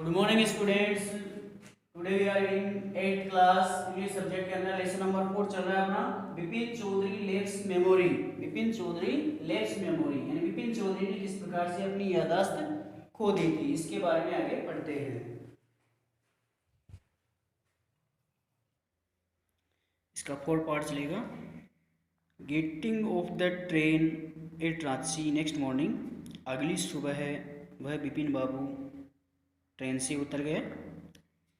Good morning students. Today we are in 8th class English subject के अंदर lesson number 4 चल रहा है अपना Vipin Chaudhary lacks memory. Vipin Chaudhary lacks memory यानी विपिन चौधरी ने किस प्रकार से अपनी याददाश्त खो दी थी, इसके बारे में आगे पढ़ते हैं। इसका 4 पार्ट चलेगा। Getting off the train at Ranchi next morning. अगली सुबह है वह विपिन बाबू ट्रेन से उतर गए।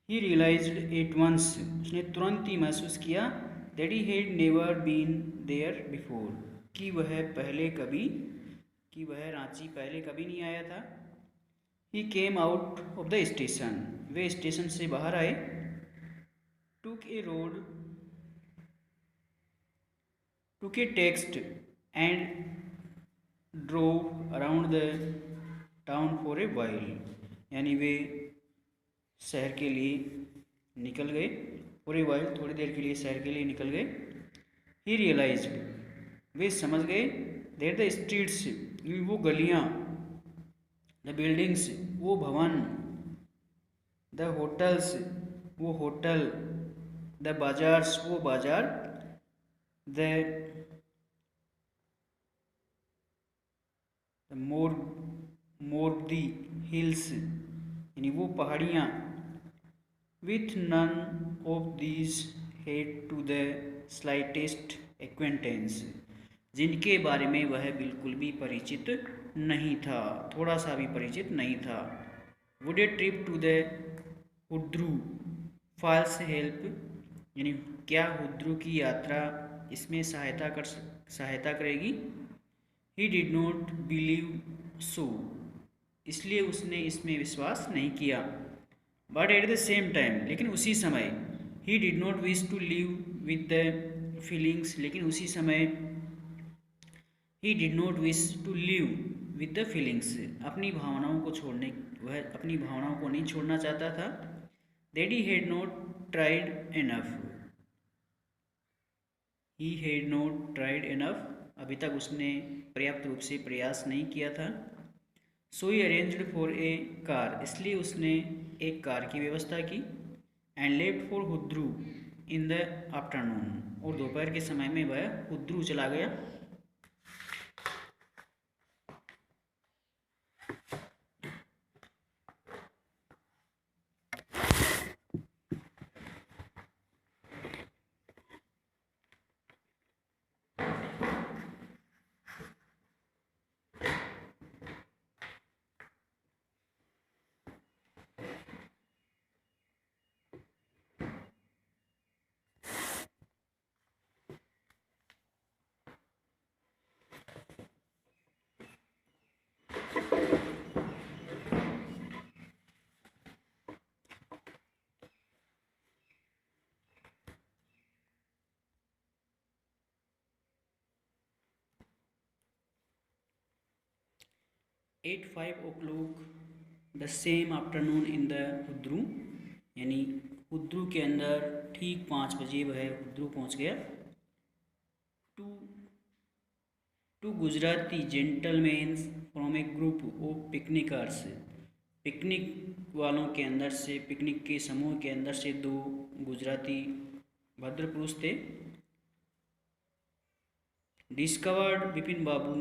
ही रियलाइज्ड एट वंस, उसने तुरंत ही महसूस किया that he had never been there before, कि वह रांची पहले कभी नहीं आया था। He came out of the station, वे स्टेशन से बाहर आए। Took a road, took a taxi and drove around the town for a while, यानी वे शहर के लिए निकल गए। फॉर ए वाइल, थोड़ी देर के लिए शहर के लिए निकल गए। ही रियलाइज्ड, वे समझ गए दैट द स्ट्रीट्स, वो गलियाँ, द बिल्डिंग्स, वो भवन, द होटल्स, वो होटल, द बाजार्स, वो बाजार, द मोरदी हिल्स, यानी वो पहाड़ियाँ, with none of these had to the slightest acquaintance, जिनके बारे में वह बिल्कुल भी परिचित नहीं था, थोड़ा सा भी परिचित नहीं था। Would a trip to the Hundru falls help, यानी क्या हुड्रू की यात्रा इसमें सहायता करेगी। He did not believe so, इसलिए उसने इसमें विश्वास नहीं किया। But at the same time, लेकिन उसी समय, he did not wish to live with the feelings, लेकिन उसी समय he did not wish to live with the feelings, वह अपनी भावनाओं को नहीं छोड़ना चाहता था। That he had not tried enough, he had not tried enough, अभी तक उसने पर्याप्त रूप से प्रयास नहीं किया था। So he arranged for a car, इसलिए उसने एक कार की व्यवस्था की। And left for Hundru in the afternoon, और दोपहर के समय में वह हुड्रू चला गया। At 5 o'clock the same afternoon in the Hundru, यानी हुड्रू के अंदर ठीक 5 बजे वह हुड्रू पहुंच गया। To two Gujarati gentleman from a group of picnickers, picnic वालों के अंदर से, पिकनिक के समूह के अंदर से 2 गुजराती भद्र पुरुष थे। डिस्कवर्ड विपिन बाबू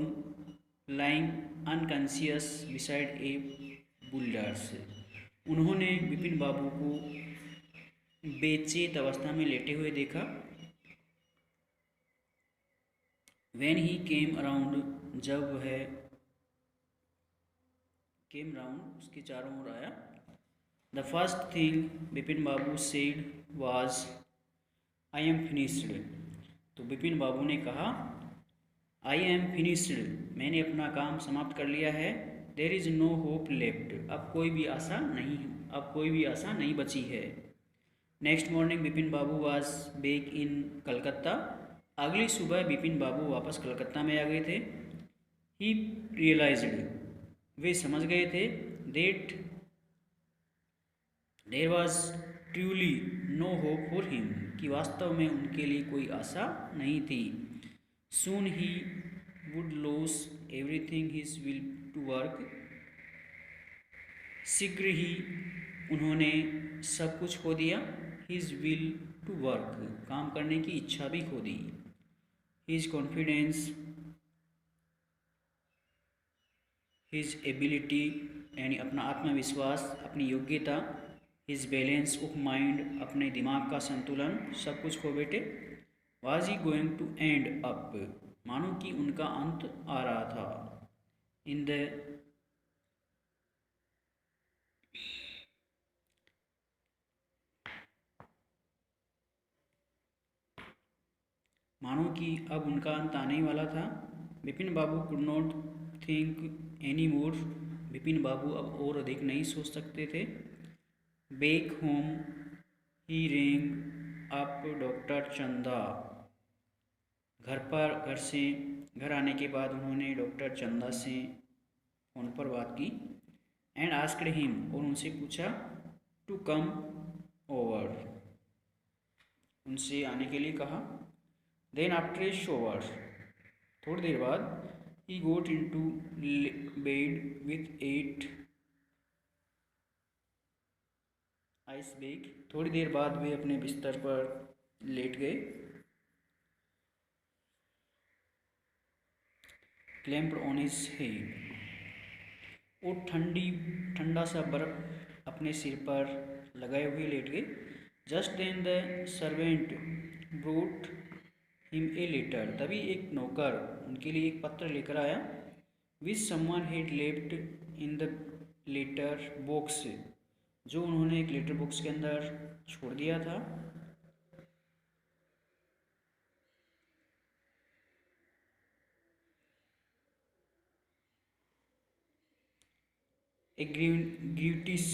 लाइंग अनकॉन्शियस बिसाइड ए बुल्डर्स, उन्होंने विपिन बाबू को बेचेत अवस्था में लेटे हुए देखा। व्हेन ही केम अराउंड, जब वह केम राउंड, उसके चारों ओर आया। The first thing Vipin Babu said was I am finished, तो विपिन बाबू ने कहा आई एम फिनिश्ड, मैंने अपना काम समाप्त कर लिया है। There is no hope left, अब कोई भी आशा नहीं बची है। Next morning Vipin Babu was back in Calcutta, अगली सुबह विपिन बाबू वापस कलकत्ता में आ गए थे। ही रियलाइज्ड, वे समझ गए थे that there was truly no hope for him, कि वास्तव में उनके लिए कोई आशा नहीं थी। Soon he would lose everything his will to work, शीघ्र ही उन्होंने सब कुछ खो दिया। हिज विल टू वर्क, काम करने की इच्छा भी खो दी। हिज कॉन्फिडेंस, हिज एबिलिटी यानी अपना आत्मविश्वास, अपनी योग्यता। हिज बैलेंस ऑफ माइंड, अपने दिमाग का संतुलन, सब कुछ खो बैठे। Was he going to end up, मानो कि उनका अंत आ रहा था। इन द मानो कि अब उनका अंत आने ही वाला था। Vipin Babu could not think any more, Vipin Babu अब और अधिक नहीं सोच सकते थे। बैक होम ही रेंग अप डॉक्टर चंदा, घर आने के बाद उन्होंने डॉक्टर चंदा से फ़ोन पर बात की। एंड आस्क्ड हिम, और उनसे पूछा, टू कम ओवर, उनसे आने के लिए कहा। देन आफ्टर ए शॉवर, थोड़ी देर बाद, he got in to bed with 8 ice bag, थोड़ी देर बाद वे अपने बिस्तर पर लेट गए। क्लैम्प्ड ऑन हिज हेड, और ठंडा सा बर्फ अपने सिर पर लगाए हुए लेट गए। Just then the servant brought him a letter, तभी एक नौकर उनके लिए एक पत्र लेकर आया। Which someone had left in the letter box, जो उन्होंने एक लेटर बॉक्स के अंदर छोड़ दिया था। A gratuitous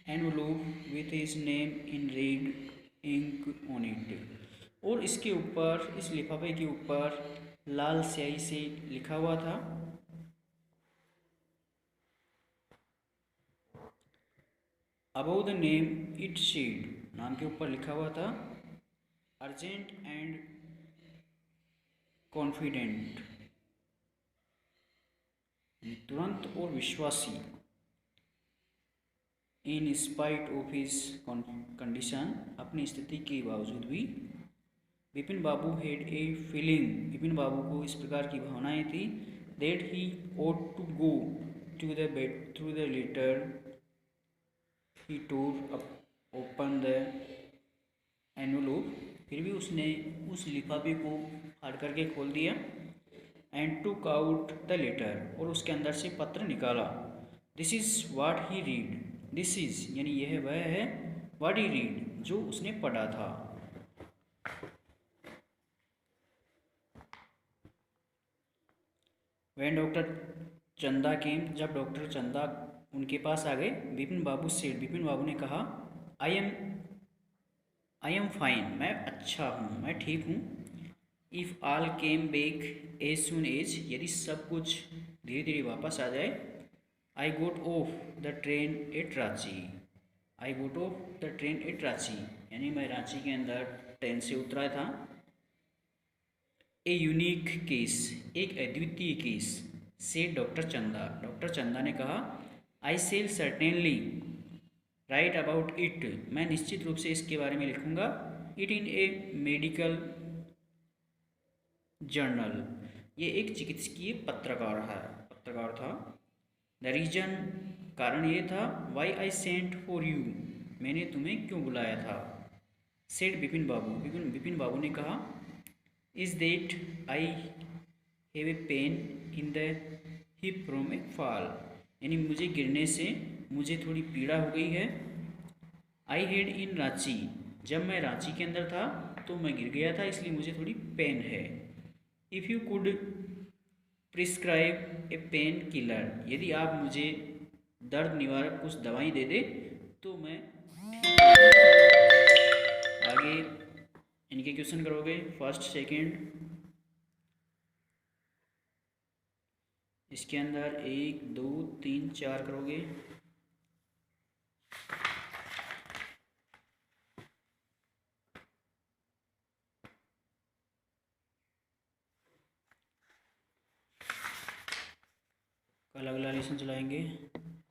envelope with his name in red ink on it, और इसके ऊपर, इस लिफाफे के ऊपर लाल स्याही से लिखा हुआ था। Above the name it said, नाम के ऊपर लिखा हुआ था, अर्जेंट एंड कॉन्फिडेंट, तुरंत और विश्वासी। In spite of his condition, अपनी स्थिति के बावजूद भी। Vipin Babu had a feeling, Vipin Babu को इस प्रकार की भावनाएं थी। That he ought to go to the bed through the letter, he tore open the envelope, फिर भी उसने उस लिफाफे को फाड़ करके खोल दिया। एंड टूक आउट द लेटर, और उसके अंदर से पत्र निकाला। This is what he read, this is यानी यह वह है, वाट ही रीड, जो उसने पढ़ा था। वैन डॉक्टर चंदा केम, जब डॉक्टर चंदा उनके पास आ गए। विपिन बाबू सेड, विपिन बाबू ने कहा, आई एम फाइन, मैं अच्छा हूँ, मैं ठीक हूँ। If all came back as soon as, यदि सब कुछ धीरे धीरे वापस आ जाए। I got off the train at Ranchi, I got off the train at Ranchi, यानी मैं रांची के अंदर ट्रेन से उतरा था। ए यूनिक केस, एक अद्वितीय केस। से डॉक्टर चंदा ने कहा, I shall certainly write about it, मैं निश्चित रूप से इसके बारे में लिखूंगा। It in a medical journal, ये एक चिकित्सकीय पत्रकार था। द रीजन, कारण ये था। Why I sent for you, मैंने तुम्हें क्यों बुलाया था। सेड विपिन बाबू ने कहा, is that I have a pain in the hip from a fall, यानी मुझे गिरने से मुझे थोड़ी पीड़ा हो गई है। आई हैड इन रांची, जब मैं रांची के अंदर था तो मैं गिर गया था, इसलिए मुझे थोड़ी पेन है। If you could prescribe A pain killer, यदि आप मुझे दर्द निवारक कुछ दवाई दे दे तो मैं आगे इनके क्वेश्चन करोगे, फर्स्ट सेकंड, इसके अंदर 1 2 3 4 करोगे। कल अगला लेसन चलाएंगे।